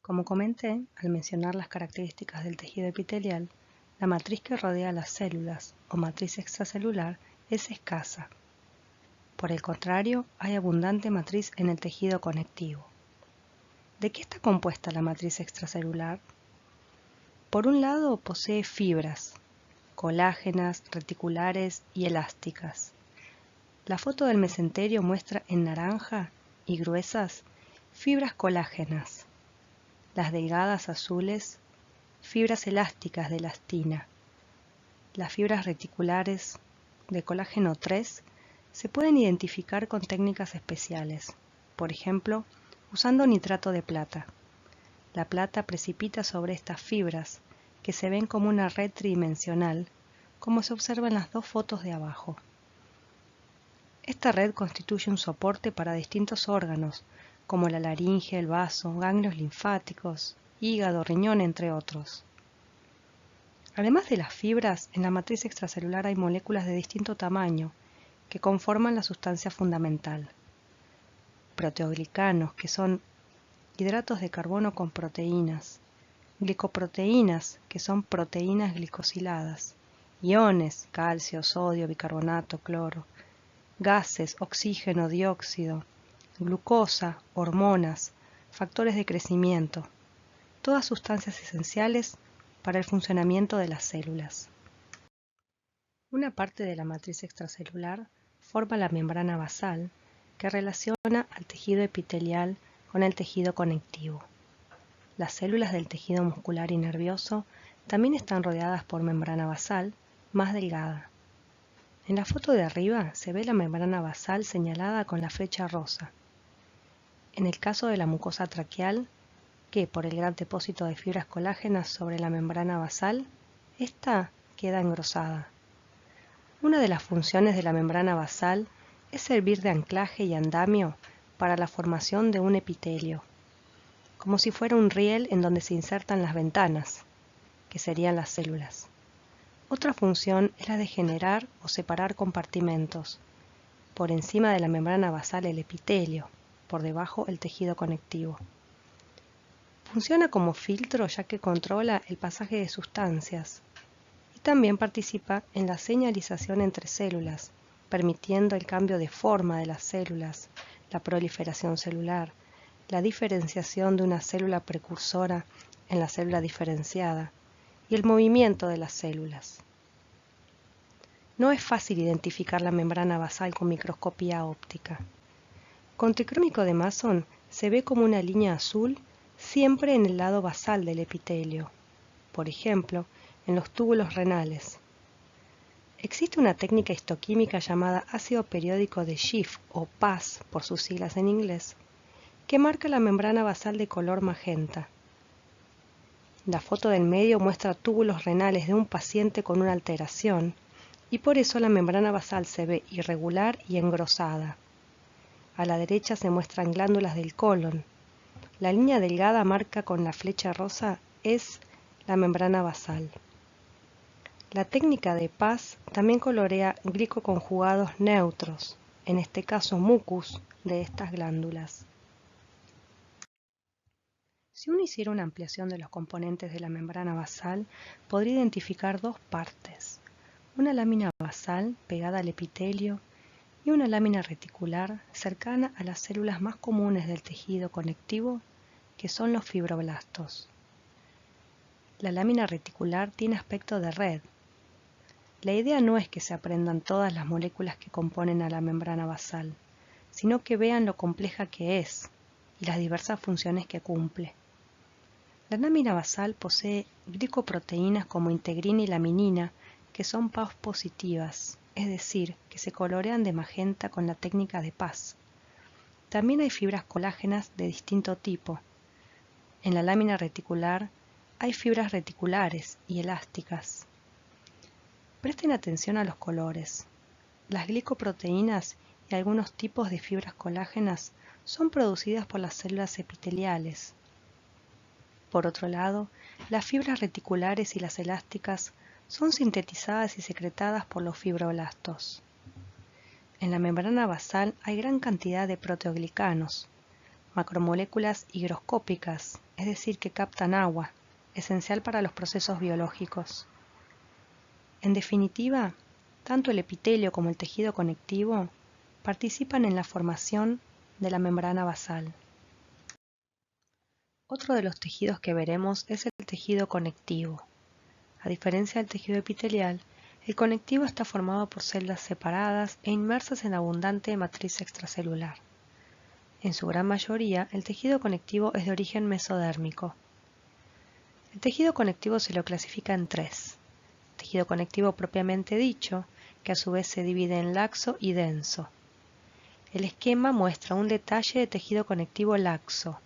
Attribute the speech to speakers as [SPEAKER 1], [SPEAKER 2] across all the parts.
[SPEAKER 1] Como comenté, al mencionar las características del tejido epitelial, la matriz que rodea las células o matriz extracelular es escasa. Por el contrario, hay abundante matriz en el tejido conectivo. ¿De qué está compuesta la matriz extracelular? Por un lado, posee fibras, colágenas, reticulares y elásticas. La foto del mesenterio muestra en naranja y gruesas fibras colágenas, las delgadas azules, fibras elásticas de elastina. Las fibras reticulares de colágeno 3 se pueden identificar con técnicas especiales, por ejemplo, usando nitrato de plata. La plata precipita sobre estas fibras, que se ven como una red tridimensional, como se observa en las dos fotos de abajo. Esta red constituye un soporte para distintos órganos, como la laringe, el vaso, ganglios linfáticos, hígado, riñón, entre otros. Además de las fibras, en la matriz extracelular hay moléculas de distinto tamaño, que conforman la sustancia fundamental. Proteoglicanos, que son hidratos de carbono con proteínas, glicoproteínas, que son proteínas glicosiladas, iones, calcio, sodio, bicarbonato, cloro, gases, oxígeno, dióxido, glucosa, hormonas, factores de crecimiento, todas sustancias esenciales para el funcionamiento de las células. Una parte de la matriz extracelular forma la membrana basal, que relaciona al tejido epitelial con el tejido conectivo. Las células del tejido muscular y nervioso también están rodeadas por membrana basal más delgada. En la foto de arriba se ve la membrana basal señalada con la flecha rosa. En el caso de la mucosa traqueal, que por el gran depósito de fibras colágenas sobre la membrana basal, esta queda engrosada. Una de las funciones de la membrana basal es servir de anclaje y andamio para la formación de un epitelio, como si fuera un riel en donde se insertan las ventanas, que serían las células. Otra función es la de generar o separar compartimentos. Por encima de la membrana basal el epitelio, por debajo el tejido conectivo. Funciona como filtro ya que controla el pasaje de sustancias y también participa en la señalización entre células, permitiendo el cambio de forma de las células, la proliferación celular, la diferenciación de una célula precursora en la célula diferenciada y el movimiento de las células. No es fácil identificar la membrana basal con microscopía óptica. Con tricrómico de Mason se ve como una línea azul siempre en el lado basal del epitelio, por ejemplo, en los túbulos renales. Existe una técnica histoquímica llamada ácido periódico de Schiff, o PAS por sus siglas en inglés, que marca la membrana basal de color magenta. La foto del medio muestra túbulos renales de un paciente con una alteración, y por eso la membrana basal se ve irregular y engrosada. A la derecha se muestran glándulas del colon. La línea delgada marca con la flecha rosa es la membrana basal. La técnica de PAS también colorea glicoconjugados neutros, en este caso mucus, de estas glándulas. Si uno hiciera una ampliación de los componentes de la membrana basal, podría identificar dos partes: una lámina basal pegada al epitelio y una lámina reticular cercana a las células más comunes del tejido conectivo, que son los fibroblastos. La lámina reticular tiene aspecto de red. La idea no es que se aprendan todas las moléculas que componen a la membrana basal, sino que vean lo compleja que es y las diversas funciones que cumple. La lámina basal posee glicoproteínas como integrina y laminina, que son PAS positivas, es decir, que se colorean de magenta con la técnica de PAS. También hay fibras colágenas de distinto tipo. En la lámina reticular hay fibras reticulares y elásticas. Presten atención a los colores. Las glicoproteínas y algunos tipos de fibras colágenas son producidas por las células epiteliales. Por otro lado, las fibras reticulares y las elásticas son sintetizadas y secretadas por los fibroblastos. En la membrana basal hay gran cantidad de proteoglicanos, macromoléculas higroscópicas, es decir, que captan agua, esencial para los procesos biológicos. En definitiva, tanto el epitelio como el tejido conectivo participan en la formación de la membrana basal. Otro de los tejidos que veremos es el tejido conectivo. A diferencia del tejido epitelial, el conectivo está formado por células separadas e inmersas en abundante matriz extracelular. En su gran mayoría, el tejido conectivo es de origen mesodérmico. El tejido conectivo se lo clasifica en tres. Tejido conectivo propiamente dicho, que a su vez se divide en laxo y denso. El esquema muestra un detalle de tejido conectivo laxo.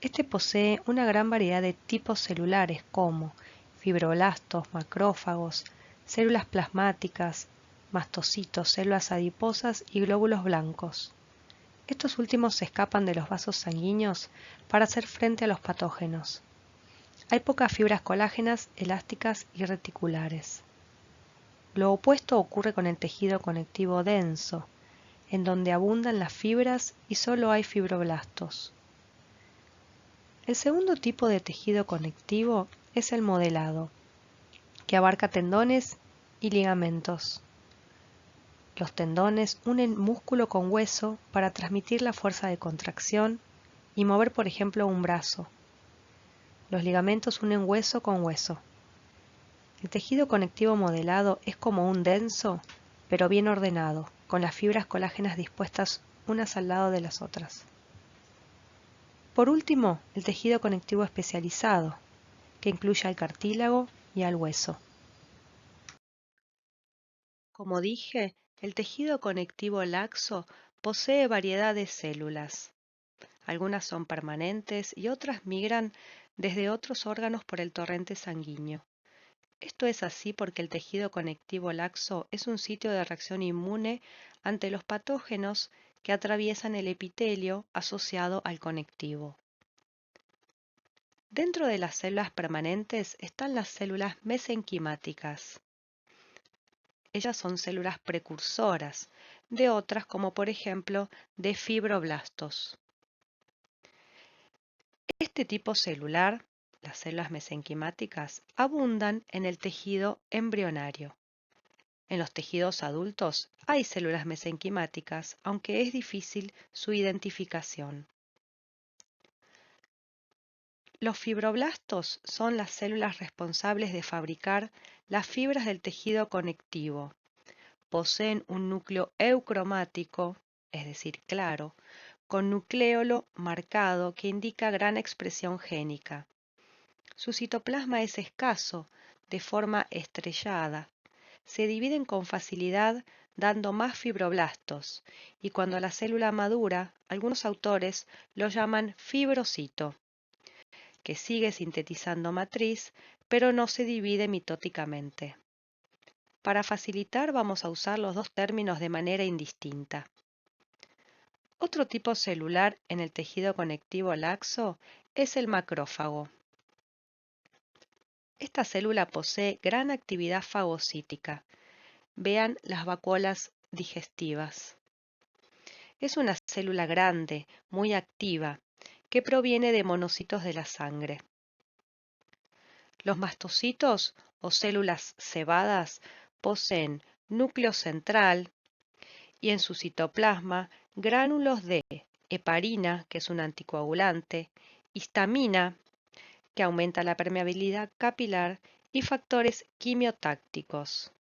[SPEAKER 1] Este posee una gran variedad de tipos celulares como fibroblastos, macrófagos, células plasmáticas, mastocitos, células adiposas y glóbulos blancos. Estos últimos se escapan de los vasos sanguíneos para hacer frente a los patógenos. Hay pocas fibras colágenas, elásticas y reticulares. Lo opuesto ocurre con el tejido conectivo denso, en donde abundan las fibras y solo hay fibroblastos. El segundo tipo de tejido conectivo es el modelado, que abarca tendones y ligamentos. Los tendones unen músculo con hueso para transmitir la fuerza de contracción y mover, por ejemplo, un brazo. Los ligamentos unen hueso con hueso. El tejido conectivo modelado es como un denso, pero bien ordenado, con las fibras colágenas dispuestas unas al lado de las otras. Por último, el tejido conectivo especializado, que incluye al cartílago y al hueso. Como dije, el tejido conectivo laxo posee variedad de células. Algunas son permanentes y otras migran desde otros órganos por el torrente sanguíneo. Esto es así porque el tejido conectivo laxo es un sitio de reacción inmune ante los patógenos que atraviesan el epitelio asociado al conectivo. Dentro de las células permanentes están las células mesenquimáticas. Ellas son células precursoras de otras como por ejemplo de fibroblastos. Este tipo celular, las células mesenquimáticas, abundan en el tejido embrionario. En los tejidos adultos hay células mesenquimáticas, aunque es difícil su identificación. Los fibroblastos son las células responsables de fabricar las fibras del tejido conectivo. Poseen un núcleo eucromático, es decir, claro, con nucleolo marcado que indica gran expresión génica. Su citoplasma es escaso, de forma estrellada. Se dividen con facilidad dando más fibroblastos, y cuando la célula madura, algunos autores lo llaman fibrocito, que sigue sintetizando matriz, pero no se divide mitóticamente. Para facilitar vamos a usar los dos términos de manera indistinta. Otro tipo celular en el tejido conectivo laxo es el macrófago. Esta célula posee gran actividad fagocítica. Vean las vacuolas digestivas. Es una célula grande, muy activa, que proviene de monocitos de la sangre. Los mastocitos o células cebadas poseen núcleo central y en su citoplasma gránulos de heparina, que es un anticoagulante, histamina, que aumenta la permeabilidad capilar, y factores quimiotácticos.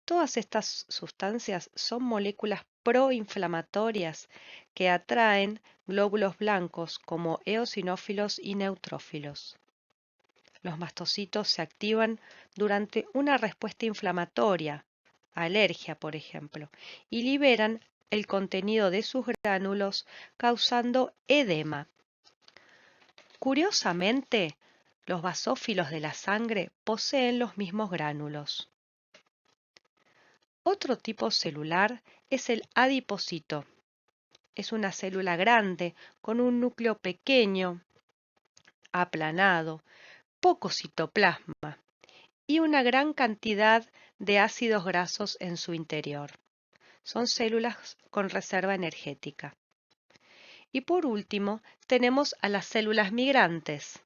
[SPEAKER 1] Todas estas sustancias son moléculas proinflamatorias que atraen glóbulos blancos como eosinófilos y neutrófilos. Los mastocitos se activan durante una respuesta inflamatoria, alergia por ejemplo, y liberan el contenido de sus gránulos causando edema. Curiosamente, los basófilos de la sangre poseen los mismos gránulos. Otro tipo celular es el adipocito. Es una célula grande con un núcleo pequeño, aplanado, poco citoplasma y una gran cantidad de ácidos grasos en su interior. Son células con reserva energética. Y por último, tenemos a las células migrantes,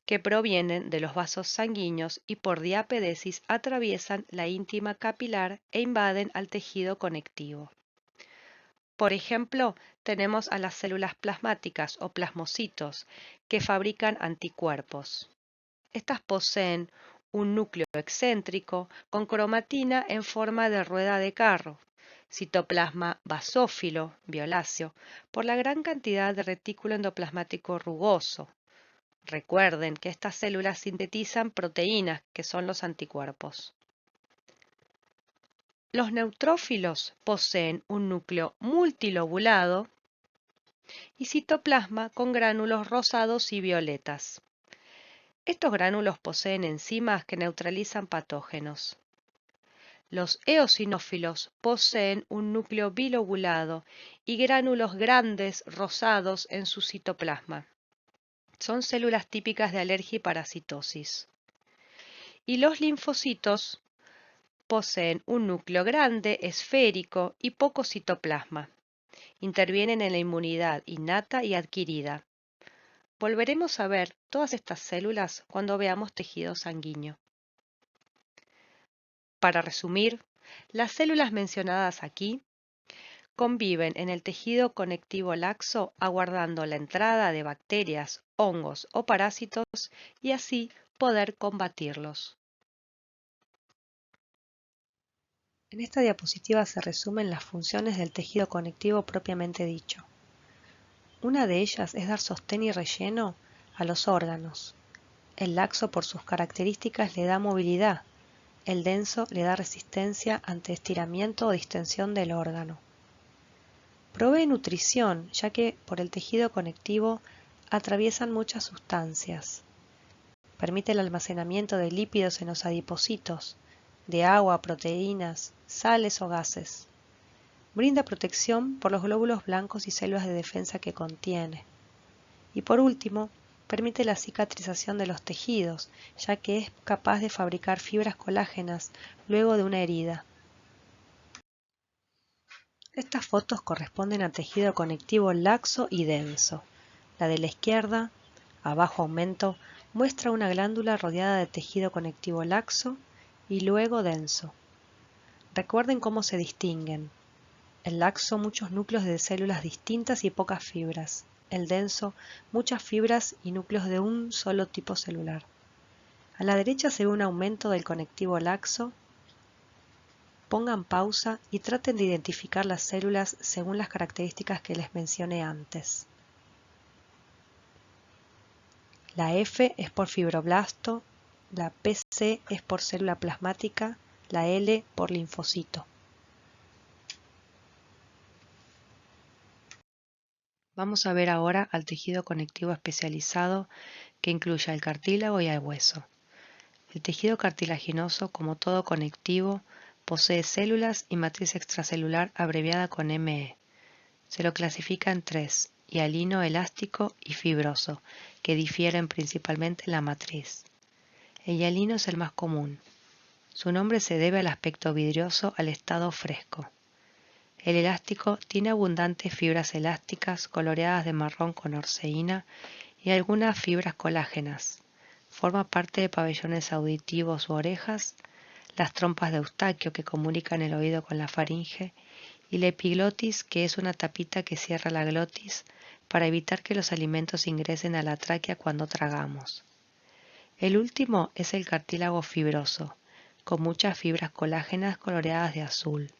[SPEAKER 1] que provienen de los vasos sanguíneos y por diapedesis atraviesan la íntima capilar e invaden al tejido conectivo. Por ejemplo, tenemos a las células plasmáticas o plasmocitos, que fabrican anticuerpos. Estas poseen un núcleo excéntrico con cromatina en forma de rueda de carro, citoplasma basófilo, violáceo, por la gran cantidad de retículo endoplasmático rugoso. Recuerden que estas células sintetizan proteínas, que son los anticuerpos. Los neutrófilos poseen un núcleo multilobulado y citoplasma con gránulos rosados y violetas. Estos gránulos poseen enzimas que neutralizan patógenos. Los eosinófilos poseen un núcleo bilobulado y gránulos grandes rosados en su citoplasma. Son células típicas de alergia y parasitosis. Y los linfocitos poseen un núcleo grande, esférico y poco citoplasma. Intervienen en la inmunidad innata y adquirida. Volveremos a ver todas estas células cuando veamos tejido sanguíneo. Para resumir, las células mencionadas aquí conviven en el tejido conectivo laxo aguardando la entrada de bacterias, hongos o parásitos y así poder combatirlos. En esta diapositiva se resumen las funciones del tejido conectivo propiamente dicho. Una de ellas es dar sostén y relleno a los órganos. El laxo, por sus características, le da movilidad. El denso le da resistencia ante estiramiento o distensión del órgano. Provee nutrición, ya que por el tejido conectivo atraviesan muchas sustancias. Permite el almacenamiento de lípidos en los adipocitos, de agua, proteínas, sales o gases. Brinda protección por los glóbulos blancos y células de defensa que contiene. Y por último, permite la cicatrización de los tejidos, ya que es capaz de fabricar fibras colágenas luego de una herida. Estas fotos corresponden a tejido conectivo laxo y denso. La de la izquierda, a bajo aumento, muestra una glándula rodeada de tejido conectivo laxo y luego denso. Recuerden cómo se distinguen. El laxo, muchos núcleos de células distintas y pocas fibras. El denso, muchas fibras y núcleos de un solo tipo celular. A la derecha se ve un aumento del conectivo laxo. Pongan pausa y traten de identificar las células según las características que les mencioné antes. La F es por fibroblasto, la PC es por célula plasmática, la L por linfocito. Vamos a ver ahora al tejido conectivo especializado que incluye al cartílago y al hueso. El tejido cartilaginoso, como todo conectivo, posee células y matriz extracelular abreviada con ME. Se lo clasifica en tres: hialino, elástico y fibroso, que difieren principalmente en la matriz. El hialino es el más común. Su nombre se debe al aspecto vidrioso al estado fresco. El elástico tiene abundantes fibras elásticas coloreadas de marrón con orceína y algunas fibras colágenas. Forma parte de pabellones auditivos u orejas, las trompas de Eustaquio que comunican el oído con la faringe y la epiglotis, que es una tapita que cierra la glotis para evitar que los alimentos ingresen a la tráquea cuando tragamos. El último es el cartílago fibroso, con muchas fibras colágenas coloreadas de azul.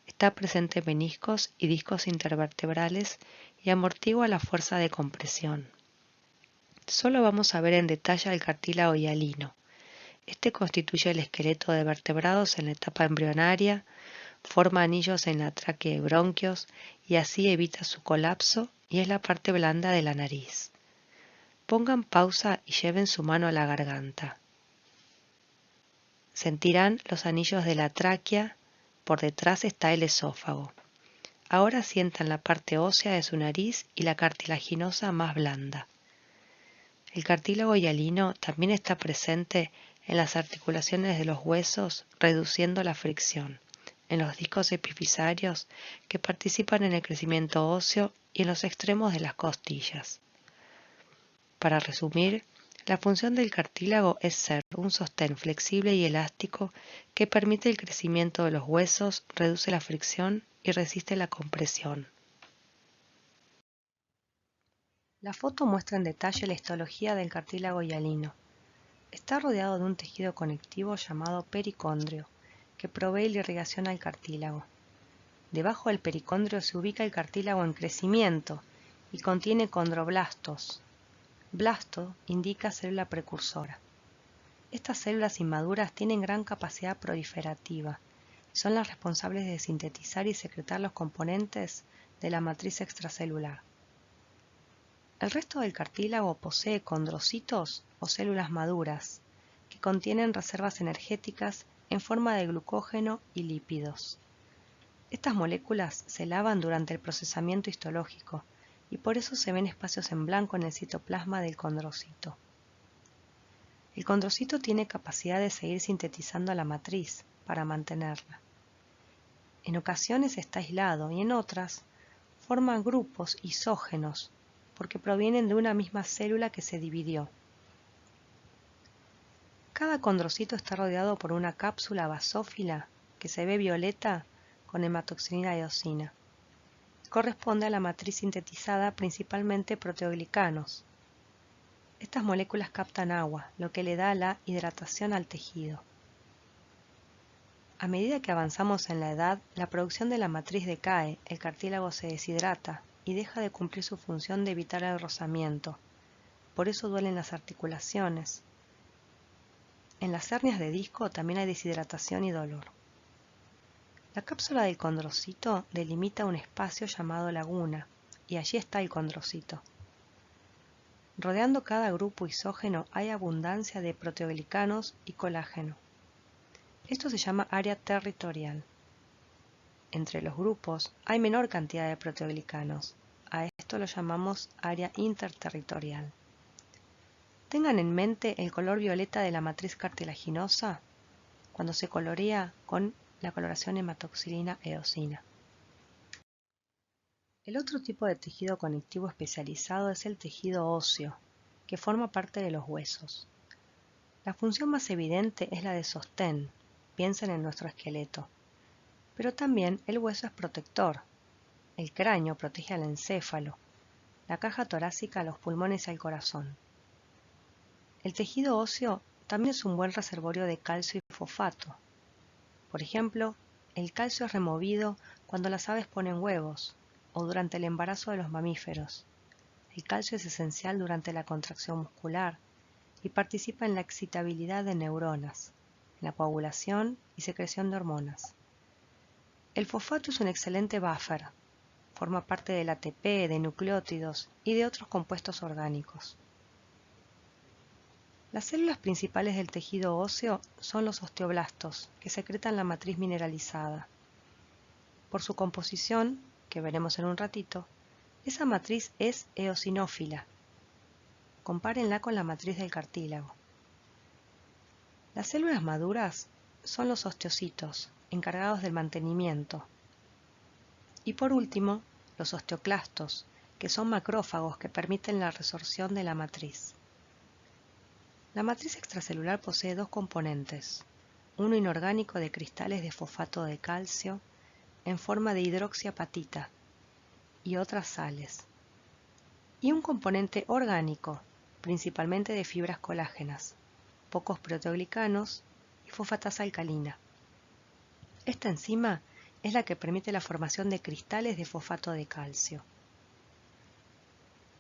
[SPEAKER 1] Está presente en meniscos y discos intervertebrales y amortigua la fuerza de compresión. Solo vamos a ver en detalle el cartílago hialino. Este constituye el esqueleto de vertebrados en la etapa embrionaria, forma anillos en la tráquea y bronquios y así evita su colapso y es la parte blanda de la nariz. Pongan pausa y lleven su mano a la garganta. Sentirán los anillos de la tráquea, por detrás está el esófago. Ahora sientan la parte ósea de su nariz y la cartilaginosa más blanda. El cartílago hialino también está presente en las articulaciones de los huesos, reduciendo la fricción, en los discos epifisarios que participan en el crecimiento óseo y en los extremos de las costillas. Para resumir, la función del cartílago es ser un sostén flexible y elástico que permite el crecimiento de los huesos, reduce la fricción y resiste la compresión. La foto muestra en detalle la histología del cartílago hialino. Está rodeado de un tejido conectivo llamado pericondrio, que provee la irrigación al cartílago. Debajo del pericondrio se ubica el cartílago en crecimiento y contiene condroblastos. Blasto indica célula precursora. Estas células inmaduras tienen gran capacidad proliferativa y son las responsables de sintetizar y secretar los componentes de la matriz extracelular. El resto del cartílago posee condrocitos o células maduras, que contienen reservas energéticas en forma de glucógeno y lípidos. Estas moléculas se lavan durante el procesamiento histológico y por eso se ven espacios en blanco en el citoplasma del condrocito. El condrocito tiene capacidad de seguir sintetizando la matriz para mantenerla. En ocasiones está aislado y en otras forma grupos isógenos porque provienen de una misma célula que se dividió. Cada condrocito está rodeado por una cápsula basófila que se ve violeta con hematoxilina eosina. Corresponde a la matriz sintetizada principalmente proteoglicanos. Estas moléculas captan agua, lo que le da la hidratación al tejido. A medida que avanzamos en la edad, la producción de la matriz decae, el cartílago se deshidrata y deja de cumplir su función de evitar el rozamiento. Por eso duelen las articulaciones. En las hernias de disco también hay deshidratación y dolor. La cápsula del condrocito delimita un espacio llamado laguna, y allí está el condrocito. Rodeando cada grupo isógeno hay abundancia de proteoglicanos y colágeno. Esto se llama área territorial. Entre los grupos hay menor cantidad de proteoglicanos. A esto lo llamamos área interterritorial. Tengan en mente el color violeta de la matriz cartilaginosa cuando se colorea con la coloración hematoxilina eosina. El otro tipo de tejido conectivo especializado es el tejido óseo, que forma parte de los huesos. La función más evidente es la de sostén, piensen en nuestro esqueleto. Pero también el hueso es protector. El cráneo protege al encéfalo, la caja torácica a los pulmones y al corazón. El tejido óseo también es un buen reservorio de calcio y fosfato. Por ejemplo, el calcio es removido cuando las aves ponen huevos o durante el embarazo de los mamíferos. El calcio es esencial durante la contracción muscular y participa en la excitabilidad de neuronas, en la coagulación y secreción de hormonas. El fosfato es un excelente buffer, forma parte del ATP, de nucleótidos y de otros compuestos orgánicos. Las células principales del tejido óseo son los osteoblastos, que secretan la matriz mineralizada. Por su composición, que veremos en un ratito, esa matriz es eosinófila. Compárenla con la matriz del cartílago. Las células maduras son los osteocitos, encargados del mantenimiento. Y por último, los osteoclastos, que son macrófagos que permiten la resorción de la matriz. La matriz extracelular posee dos componentes, uno inorgánico de cristales de fosfato de calcio en forma de hidroxiapatita y otras sales, y un componente orgánico, principalmente de fibras colágenas, pocos proteoglicanos y fosfatasa alcalina. Esta enzima es la que permite la formación de cristales de fosfato de calcio.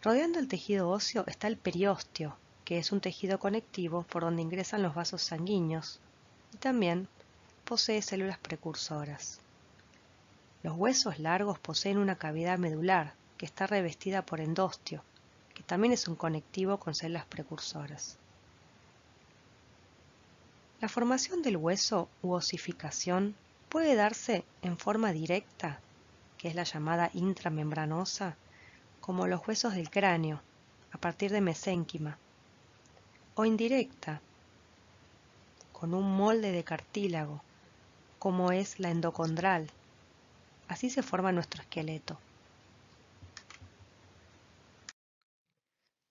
[SPEAKER 1] Rodeando el tejido óseo está el periósteo, que es un tejido conectivo por donde ingresan los vasos sanguíneos, y también posee células precursoras. Los huesos largos poseen una cavidad medular, que está revestida por endostio, que también es un conectivo con células precursoras. La formación del hueso u osificación puede darse en forma directa, que es la llamada intramembranosa, como los huesos del cráneo, a partir de mesénquima, o indirecta, con un molde de cartílago, como es la endocondral. Así se forma nuestro esqueleto.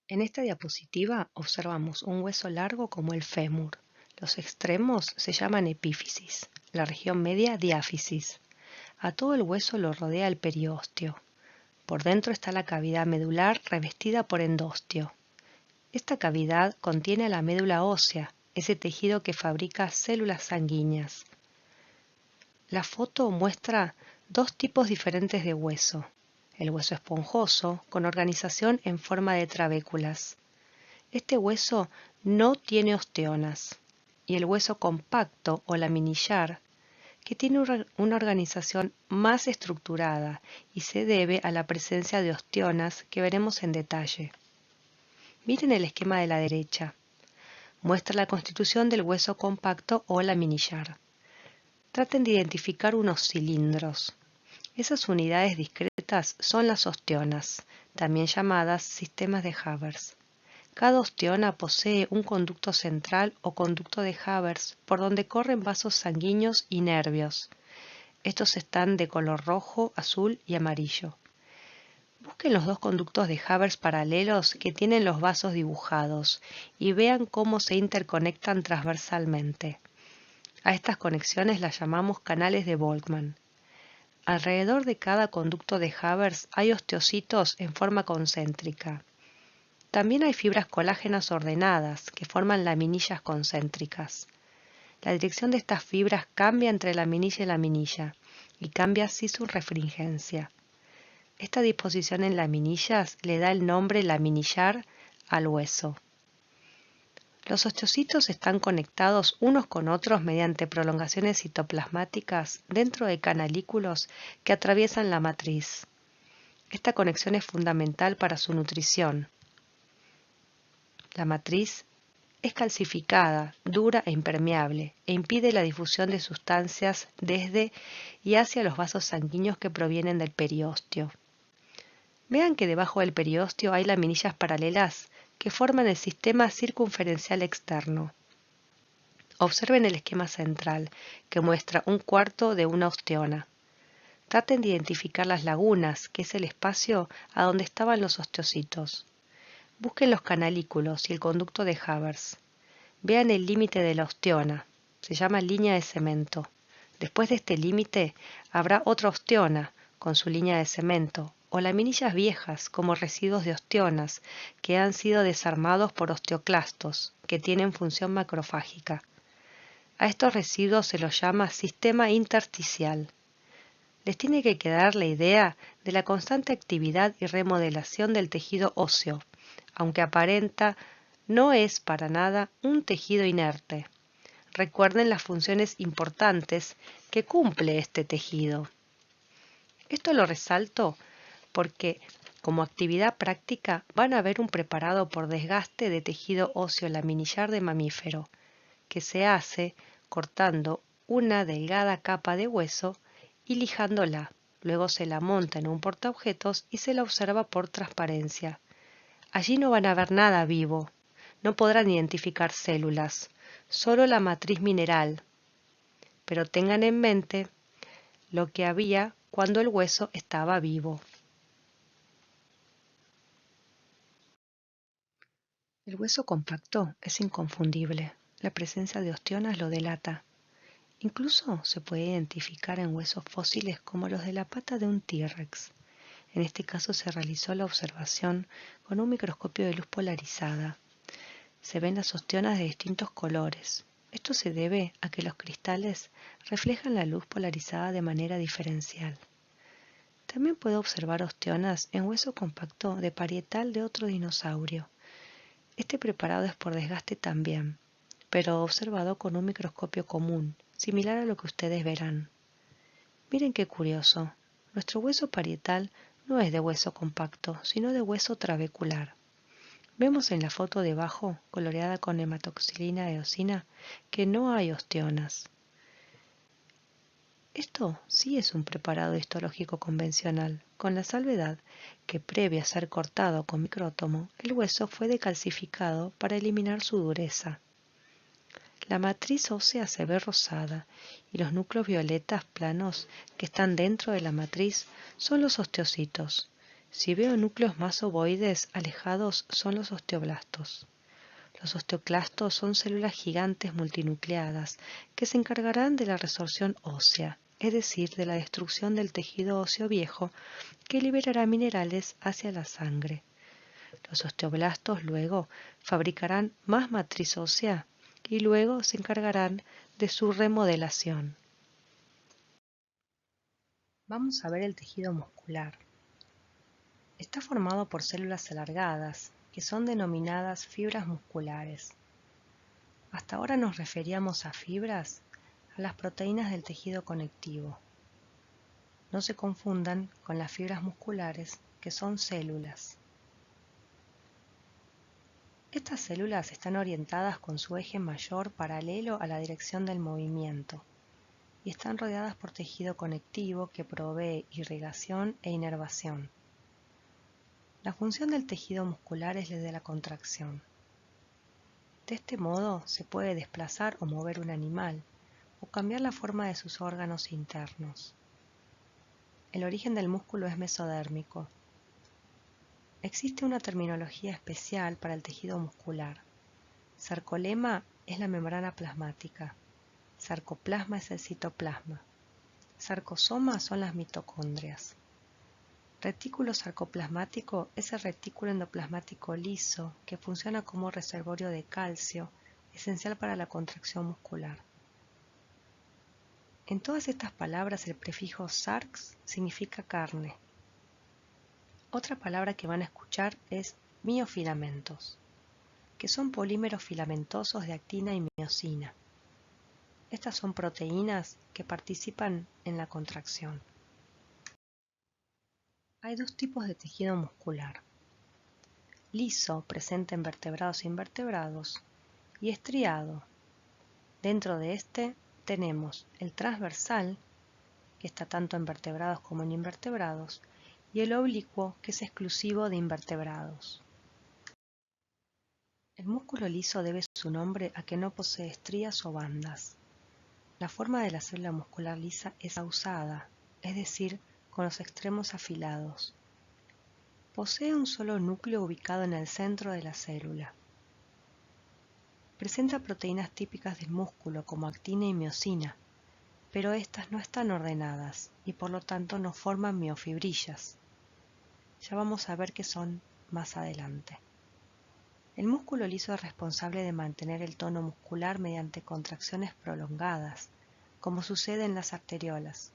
[SPEAKER 1] En esta diapositiva observamos un hueso largo como el fémur. Los extremos se llaman epífisis, la región media diáfisis. A todo el hueso lo rodea el periósteo. Por dentro está la cavidad medular revestida por endostio. Esta cavidad contiene la médula ósea, ese tejido que fabrica células sanguíneas. La foto muestra dos tipos diferentes de hueso. El hueso esponjoso, con organización en forma de trabéculas. Este hueso no tiene osteonas. Y el hueso compacto o laminillar, que tiene una organización más estructurada y se debe a la presencia de osteonas que veremos en detalle. Miren el esquema de la derecha. Muestra la constitución del hueso compacto o laminillar. Traten de identificar unos cilindros. Esas unidades discretas son las osteonas, también llamadas sistemas de Havers. Cada osteona posee un conducto central o conducto de Havers por donde corren vasos sanguíneos y nervios. Estos están de color rojo, azul y amarillo. Busquen los dos conductos de Havers paralelos que tienen los vasos dibujados y vean cómo se interconectan transversalmente. A estas conexiones las llamamos canales de Volkmann. Alrededor de cada conducto de Havers hay osteocitos en forma concéntrica. También hay fibras colágenas ordenadas que forman laminillas concéntricas. La dirección de estas fibras cambia entre laminilla y laminilla y cambia así su refringencia. Esta disposición en laminillas le da el nombre laminillar al hueso. Los osteocitos están conectados unos con otros mediante prolongaciones citoplasmáticas dentro de canalículos que atraviesan la matriz. Esta conexión es fundamental para su nutrición. La matriz es calcificada, dura e impermeable, e impide la difusión de sustancias desde y hacia los vasos sanguíneos que provienen del periósteo. Vean que debajo del periósteo hay laminillas paralelas que forman el sistema circunferencial externo. Observen el esquema central, que muestra un cuarto de una osteona. Traten de identificar las lagunas, que es el espacio a donde estaban los osteocitos. Busquen los canalículos y el conducto de Havers. Vean el límite de la osteona. Se llama línea de cemento. Después de este límite habrá otra osteona con su línea de cemento, o laminillas viejas como residuos de osteonas que han sido desarmados por osteoclastos, que tienen función macrofágica. A estos residuos se los llama sistema intersticial. Les tiene que quedar la idea de la constante actividad y remodelación del tejido óseo, aunque aparenta no es para nada un tejido inerte. Recuerden las funciones importantes que cumple este tejido. Esto lo resalto porque como actividad práctica van a ver un preparado por desgaste de tejido óseo laminillar de mamífero, que se hace cortando una delgada capa de hueso y lijándola. Luego se la monta en un portaobjetos y se la observa por transparencia. Allí no van a ver nada vivo, no podrán identificar células, solo la matriz mineral. Pero tengan en mente lo que había cuando el hueso estaba vivo. El hueso compacto es inconfundible. La presencia de osteonas lo delata. Incluso se puede identificar en huesos fósiles como los de la pata de un T-Rex. En este caso se realizó la observación con un microscopio de luz polarizada. Se ven las osteonas de distintos colores. Esto se debe a que los cristales reflejan la luz polarizada de manera diferencial. También puedo observar osteonas en hueso compacto de parietal de otro dinosaurio. Este preparado es por desgaste también, pero observado con un microscopio común, similar a lo que ustedes verán. Miren qué curioso, nuestro hueso parietal no es de hueso compacto, sino de hueso trabecular. Vemos en la foto debajo, coloreada con hematoxilina eosina, que no hay osteonas. Esto sí es un preparado histológico convencional, con la salvedad que previo a ser cortado con micrótomo, el hueso fue decalcificado para eliminar su dureza. La matriz ósea se ve rosada y los núcleos violetas planos que están dentro de la matriz son los osteocitos. Si veo núcleos más ovoides alejados son los osteoblastos. Los osteoclastos son células gigantes multinucleadas que se encargarán de la resorción ósea, es decir, de la destrucción del tejido óseo viejo que liberará minerales hacia la sangre. Los osteoblastos luego fabricarán más matriz ósea y luego se encargarán de su remodelación. Vamos a ver el tejido muscular. Está formado por células alargadas, que son denominadas fibras musculares. Hasta ahora nos referíamos a fibras a las proteínas del tejido conectivo. No se confundan con las fibras musculares, que son células. Estas células están orientadas con su eje mayor paralelo a la dirección del movimiento y están rodeadas por tejido conectivo que provee irrigación e inervación. La función del tejido muscular es la de la contracción. De este modo se puede desplazar o mover un animal o cambiar la forma de sus órganos internos. El origen del músculo es mesodérmico. Existe una terminología especial para el tejido muscular. Sarcolema es la membrana plasmática. Sarcoplasma es el citoplasma. Sarcosoma son las mitocondrias. Retículo sarcoplasmático es el retículo endoplasmático liso que funciona como reservorio de calcio, esencial para la contracción muscular. En todas estas palabras el prefijo sarx significa carne. Otra palabra que van a escuchar es miofilamentos, que son polímeros filamentosos de actina y miosina. Estas son proteínas que participan en la contracción. Hay dos tipos de tejido muscular: liso, presente en vertebrados e invertebrados, y estriado. Dentro de este tenemos el transversal, que está tanto en vertebrados como en invertebrados, y el oblicuo, que es exclusivo de invertebrados. El músculo liso debe su nombre a que no posee estrías o bandas. La forma de la célula muscular lisa es ausada, es decir, con los extremos afilados. Posee un solo núcleo ubicado en el centro de la célula. Presenta proteínas típicas del músculo como actina y miosina, pero estas no están ordenadas y por lo tanto no forman miofibrillas. Ya vamos a ver qué son más adelante. El músculo liso es responsable de mantener el tono muscular mediante contracciones prolongadas, como sucede en las arteriolas.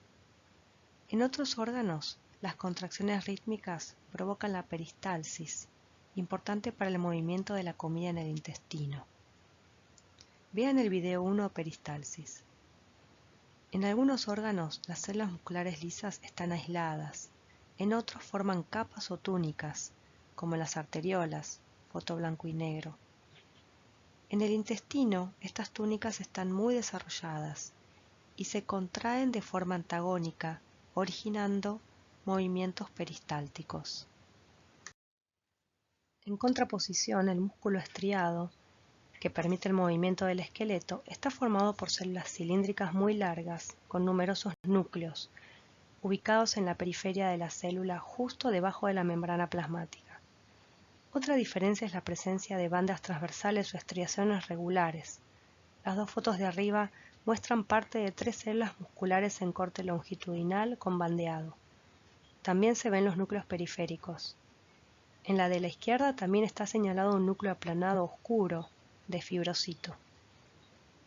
[SPEAKER 1] En otros órganos, las contracciones rítmicas provocan la peristalsis, importante para el movimiento de la comida en el intestino. Vean el video 1, peristalsis. En algunos órganos, las células musculares lisas están aisladas, en otros forman capas o túnicas, como en las arteriolas, foto blanco y negro. En el intestino, estas túnicas están muy desarrolladas y se contraen de forma antagónica, originando movimientos peristálticos. En contraposición, el músculo estriado, que permite el movimiento del esqueleto, está formado por células cilíndricas muy largas, con numerosos núcleos, ubicados en la periferia de la célula justo debajo de la membrana plasmática. Otra diferencia es la presencia de bandas transversales o estriaciones regulares. Las dos fotos de arriba muestran parte de 3 células musculares en corte longitudinal con bandeado. También se ven los núcleos periféricos. En la de la izquierda también está señalado un núcleo aplanado oscuro de fibrocito.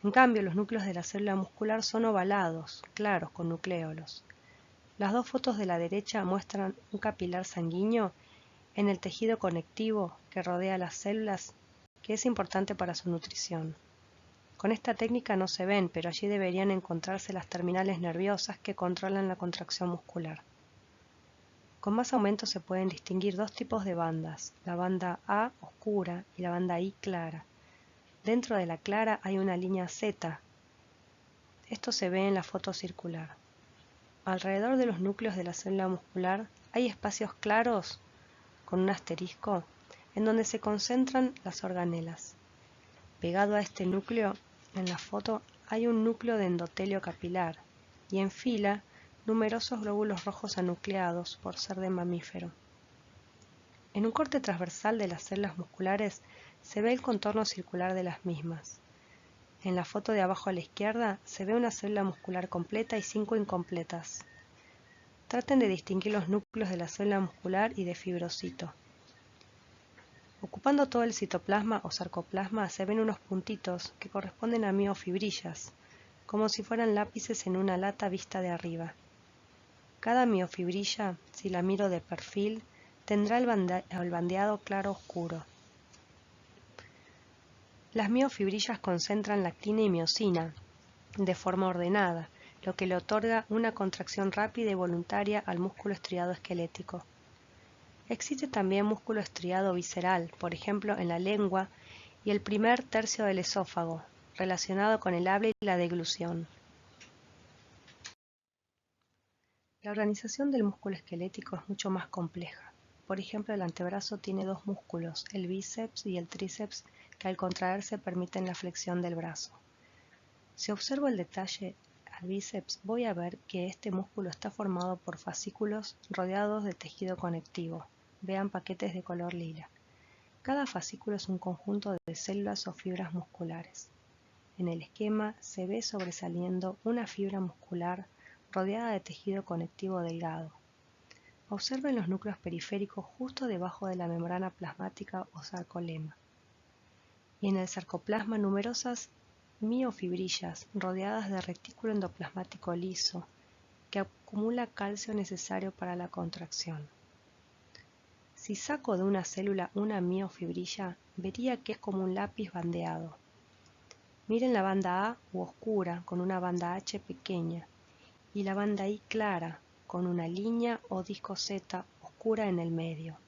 [SPEAKER 1] En cambio, los núcleos de la célula muscular son ovalados, claros, con nucléolos. Las dos fotos de la derecha muestran un capilar sanguíneo en el tejido conectivo que rodea las células, que es importante para su nutrición. Con esta técnica no se ven, pero allí deberían encontrarse las terminales nerviosas que controlan la contracción muscular. Con más aumento se pueden distinguir dos tipos de bandas, la banda A oscura y la banda I clara. Dentro de la clara hay una línea Z. Esto se ve en la foto circular. Alrededor de los núcleos de la célula muscular hay espacios claros con un asterisco en donde se concentran las organelas. Pegado a este núcleo, en la foto, hay un núcleo de endotelio capilar y en fila numerosos glóbulos rojos anucleados por ser de mamífero. En un corte transversal de las células musculares se ve el contorno circular de las mismas. En la foto de abajo a la izquierda se ve una célula muscular completa y 5 incompletas. Traten de distinguir los núcleos de la célula muscular y de fibrocito. Ocupando todo el citoplasma o sarcoplasma se ven unos puntitos que corresponden a miofibrillas, como si fueran lápices en una lata vista de arriba. Cada miofibrilla, si la miro de perfil, tendrá el bandeado claro-oscuro. Las miofibrillas concentran la actina y miosina de forma ordenada, lo que le otorga una contracción rápida y voluntaria al músculo estriado esquelético. Existe también músculo estriado visceral, por ejemplo en la lengua y el primer tercio del esófago, relacionado con el habla y la deglución. La organización del músculo esquelético es mucho más compleja. Por ejemplo, el antebrazo tiene dos músculos, el bíceps y el tríceps, que al contraerse permiten la flexión del brazo. Si observo el detalle al bíceps, voy a ver que este músculo está formado por fascículos rodeados de tejido conectivo. Vean paquetes de color lila. Cada fascículo es un conjunto de células o fibras musculares. En el esquema se ve sobresaliendo una fibra muscular rodeada de tejido conectivo delgado. Observen los núcleos periféricos justo debajo de la membrana plasmática o sarcolema. Y en el sarcoplasma numerosas miofibrillas rodeadas de retículo endoplasmático liso que acumula calcio necesario para la contracción. Si saco de una célula una miofibrilla, vería que es como un lápiz bandeado. Miren la banda A u oscura con una banda H pequeña y la banda I clara con una línea o disco Z oscura en el medio.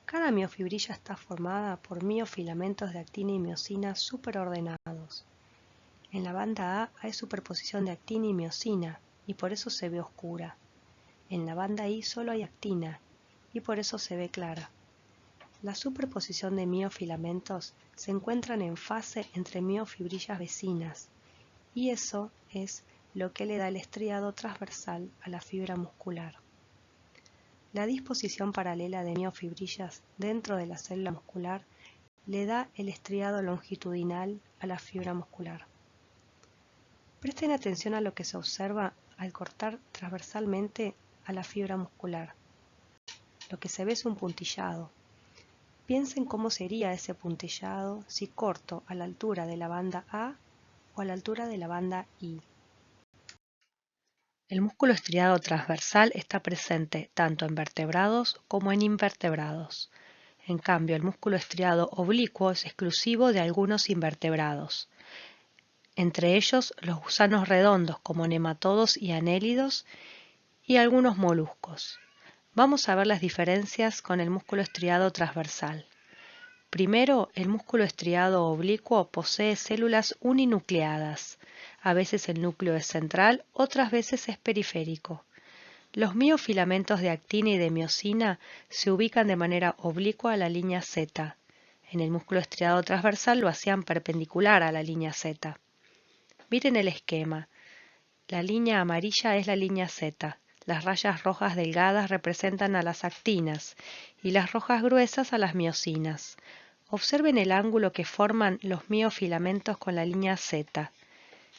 [SPEAKER 1] Cada miofibrilla está formada por miofilamentos de actina y miosina superordenados. En la banda A hay superposición de actina y miosina y por eso se ve oscura. En la banda I solo hay actina y por eso se ve clara. La superposición de miofilamentos se encuentran en fase entre miofibrillas vecinas y eso es lo que le da el estriado transversal a la fibra muscular. La disposición paralela de miofibrillas dentro de la célula muscular le da el estriado longitudinal a la fibra muscular. Presten atención a lo que se observa al cortar transversalmente a la fibra muscular. Lo que se ve es un puntillado. Piensen cómo sería ese puntillado si corto a la altura de la banda A o a la altura de la banda I. El músculo estriado transversal está presente tanto en vertebrados como en invertebrados. En cambio, el músculo estriado oblicuo es exclusivo de algunos invertebrados, entre ellos los gusanos redondos como nematodos y anélidos y algunos moluscos. Vamos a ver las diferencias con el músculo estriado transversal. Primero, el músculo estriado oblicuo posee células uninucleadas. A veces el núcleo es central, otras veces es periférico. Los miofilamentos de actina y de miosina se ubican de manera oblicua a la línea Z. En el músculo estriado transversal lo hacían perpendicular a la línea Z. Miren el esquema. La línea amarilla es la línea Z. Las rayas rojas delgadas representan a las actinas y las rojas gruesas a las miosinas. Observen el ángulo que forman los miofilamentos con la línea Z.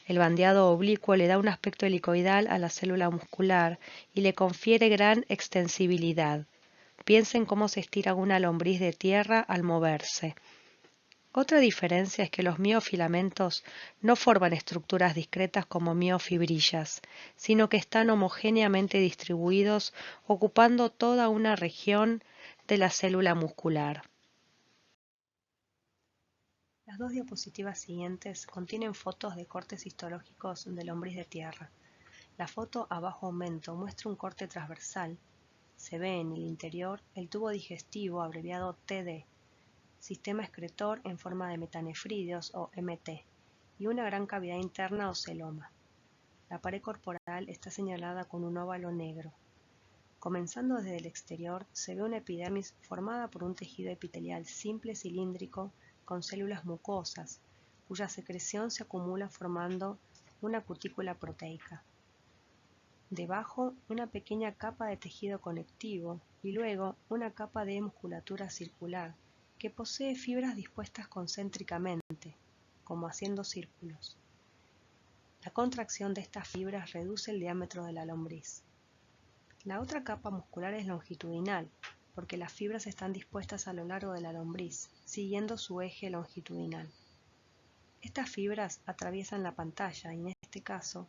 [SPEAKER 1] El bandeado oblicuo le da un aspecto helicoidal a la célula muscular y le confiere gran extensibilidad. Piensen cómo se estira una lombriz de tierra al moverse. Otra diferencia es que los miofilamentos no forman estructuras discretas como miofibrillas, sino que están homogéneamente distribuidos ocupando toda una región de la célula muscular. Las dos diapositivas siguientes contienen fotos de cortes histológicos de lombriz de tierra. La foto a bajo aumento muestra un corte transversal. Se ve en el interior el tubo digestivo abreviado TD, sistema excretor en forma de metanefridios o MT, y una gran cavidad interna o celoma. La pared corporal está señalada con un óvalo negro. Comenzando desde el exterior, se ve una epidermis formada por un tejido epitelial simple cilíndrico con células mucosas, cuya secreción se acumula formando una cutícula proteica. Debajo, una pequeña capa de tejido conectivo y luego una capa de musculatura circular que posee fibras dispuestas concéntricamente, como haciendo círculos. La contracción de estas fibras reduce el diámetro de la lombriz. La otra capa muscular es longitudinal, porque las fibras están dispuestas a lo largo de la lombriz, siguiendo su eje longitudinal. Estas fibras atraviesan la pantalla y en este caso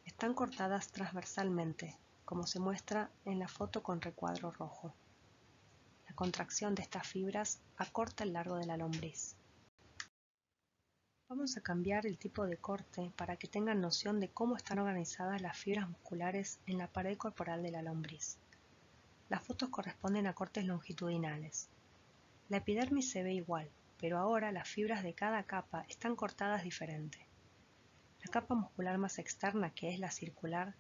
[SPEAKER 1] están cortadas transversalmente, como se muestra en la foto con recuadro rojo. La contracción de estas fibras acorta el largo de la lombriz. Vamos a cambiar el tipo de corte para que tengan noción de cómo están organizadas las fibras musculares en la pared corporal de la lombriz. Las fotos corresponden a cortes longitudinales. La epidermis se ve igual, pero ahora las fibras de cada capa están cortadas diferente. La capa muscular más externa, que es la circular,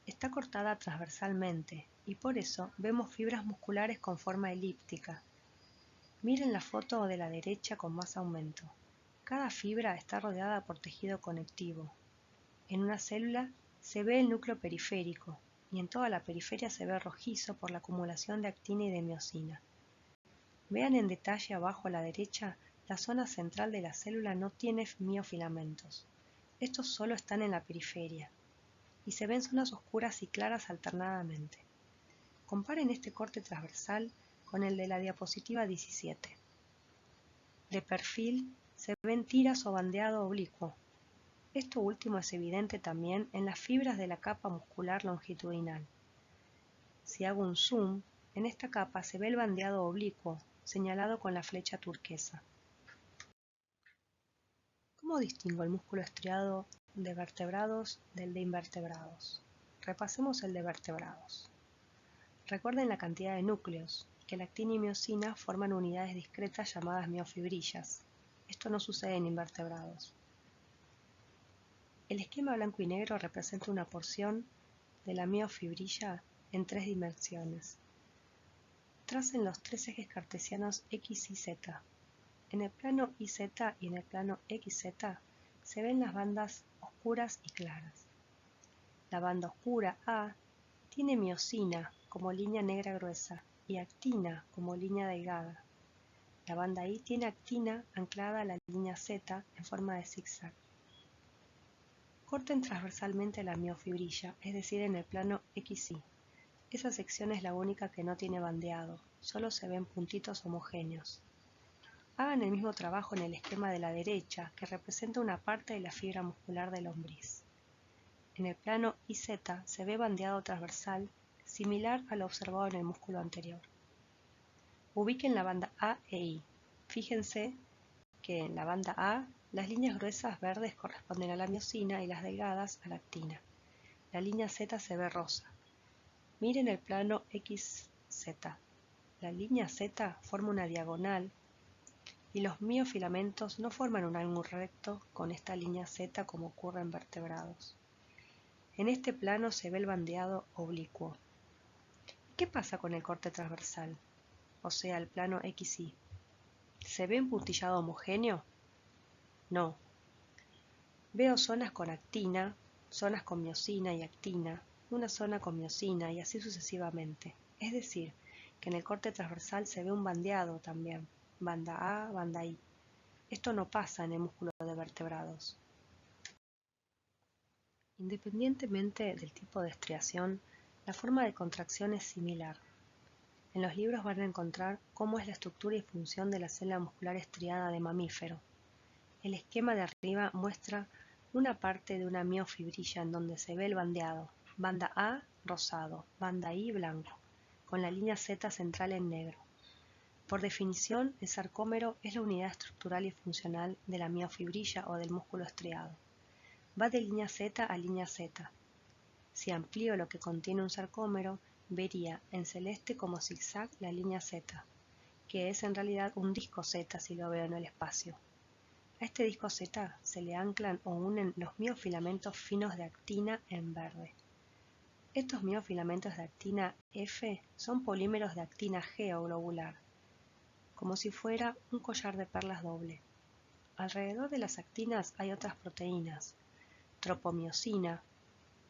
[SPEAKER 1] está cortada transversalmente y por eso vemos fibras musculares con forma elíptica. Miren la foto de la derecha con más aumento. Cada fibra está rodeada por tejido conectivo. En una célula se ve el núcleo periférico y en toda la periferia se ve rojizo por la acumulación de actina y de miosina. Vean en detalle abajo a la derecha, la zona central de la célula no tiene miofilamentos. Estos solo están en la periferia y se ven zonas oscuras y claras alternadamente. Comparen este corte transversal con el de la diapositiva 17. De perfil se ven tiras o bandeado oblicuo. Esto último es evidente también en las fibras de la capa muscular longitudinal. Si hago un zoom, en esta capa se ve el bandeado oblicuo, señalado con la flecha turquesa. ¿Cómo distingo el músculo estriado de vertebrados del de invertebrados? Repasemos el de vertebrados. Recuerden la cantidad de núcleos, que la actina y miosina forman unidades discretas llamadas miofibrillas. Esto no sucede en invertebrados. El esquema blanco y negro representa una porción de la miofibrilla en 3 dimensiones. Tracen los 3 ejes cartesianos X y Z. En el plano YZ y en el plano XZ se ven las bandas oscuras y claras. La banda oscura A tiene miosina como línea negra gruesa y actina como línea delgada. La banda Y tiene actina anclada a la línea Z en forma de zigzag. Corten transversalmente la miofibrilla, es decir, en el plano XY. Esa sección es la única que no tiene bandeado, solo se ven puntitos homogéneos. Hagan el mismo trabajo en el esquema de la derecha, que representa una parte de la fibra muscular de lombriz. En el plano YZ se ve bandeado transversal, similar a lo observado en el músculo anterior. Ubiquen la banda A e I. Fíjense que en la banda A, las líneas gruesas verdes corresponden a la miosina y las delgadas a la actina. La línea Z se ve rosa. Miren el plano XZ. La línea Z forma una diagonal y los miofilamentos no forman un ángulo recto con esta línea Z como ocurre en vertebrados. En este plano se ve el bandeado oblicuo. ¿Qué pasa con el corte transversal? O sea, el plano XY. ¿Se ve un puntillado homogéneo? No. Veo zonas con actina, zonas con miosina y actina, una zona con miosina y así sucesivamente. Es decir, que en el corte transversal se ve un bandeado también, banda A, banda I. Esto no pasa en el músculo de vertebrados. Independientemente del tipo de estriación, la forma de contracción es similar. En los libros van a encontrar cómo es la estructura y función de la célula muscular estriada de mamífero. El esquema de arriba muestra una parte de una miofibrilla en donde se ve el bandeado, banda A rosado, banda I blanco, con la línea Z central en negro. Por definición, el sarcómero es la unidad estructural y funcional de la miofibrilla o del músculo estriado. Va de línea Z a línea Z. Si amplío lo que contiene un sarcómero, vería en celeste como zigzag la línea Z, que es en realidad un disco Z si lo veo en el espacio. A este disco Z se le anclan o unen los miofilamentos finos de actina en verde. Estos miofilamentos de actina F son polímeros de actina G o globular, como si fuera un collar de perlas doble. Alrededor de las actinas hay otras proteínas, tropomiosina,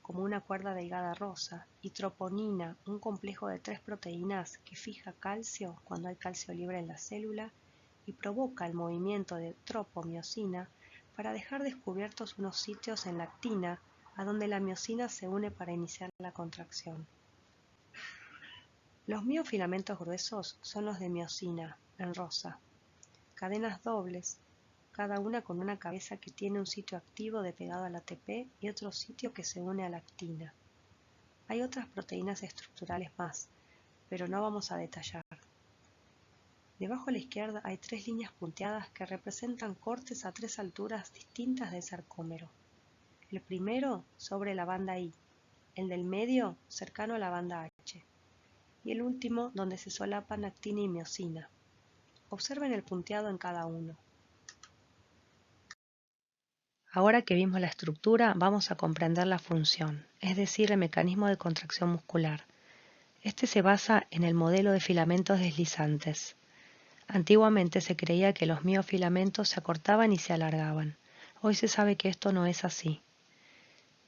[SPEAKER 1] como una cuerda delgada rosa, y troponina, un complejo de 3 proteínas que fija calcio cuando hay calcio libre en la célula y provoca el movimiento de tropomiosina para dejar descubiertos unos sitios en la actina a donde la miosina se une para iniciar la contracción. Los miofilamentos gruesos son los de miosina, en rosa, cadenas dobles, cada una con una cabeza que tiene un sitio activo de pegado al ATP y otro sitio que se une a la actina. Hay otras proteínas estructurales más, pero no vamos a detallar. Debajo a la izquierda hay 3 líneas punteadas que representan cortes a 3 alturas distintas del sarcómero. El primero sobre la banda I, el del medio cercano a la banda H, y el último donde se solapan actina y miosina. Observen el punteado en cada uno. Ahora que vimos la estructura, vamos a comprender la función, es decir, el mecanismo de contracción muscular. Este se basa en el modelo de filamentos deslizantes. Antiguamente se creía que los miofilamentos se acortaban y se alargaban. Hoy se sabe que esto no es así.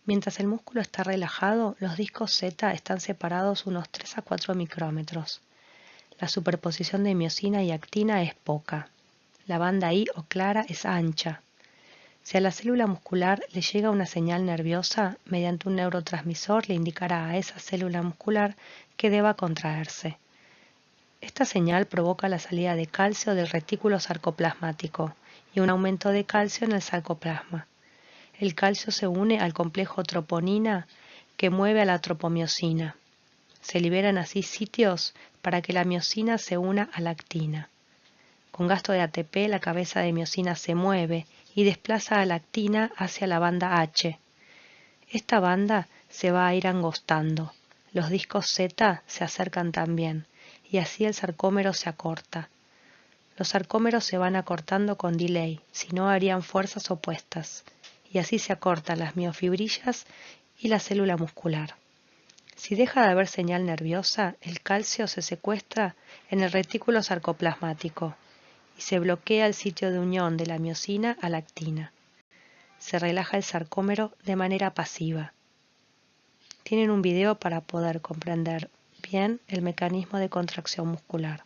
[SPEAKER 1] Mientras el músculo está relajado, los discos Z están separados unos 3 a 4 micrómetros. La superposición de miosina y actina es poca. La banda I o clara es ancha. Si a la célula muscular le llega una señal nerviosa, mediante un neurotransmisor le indicará a esa célula muscular que deba contraerse. Esta señal provoca la salida de calcio del retículo sarcoplasmático y un aumento de calcio en el sarcoplasma. El calcio se une al complejo troponina que mueve a la tropomiosina. Se liberan así sitios para que la miosina se una a la actina. Con gasto de ATP, la cabeza de miosina se mueve y desplaza a la actina hacia la banda H. Esta banda se va a ir angostando. Los discos Z se acercan también, y así el sarcómero se acorta. Los sarcómeros se van acortando con delay, si no harían fuerzas opuestas, y así se acortan las miofibrillas y la célula muscular. Si deja de haber señal nerviosa, el calcio se secuestra en el retículo sarcoplasmático y se bloquea el sitio de unión de la miosina a la actina. Se relaja el sarcómero de manera pasiva. Tienen un video para poder comprender bien el mecanismo de contracción muscular.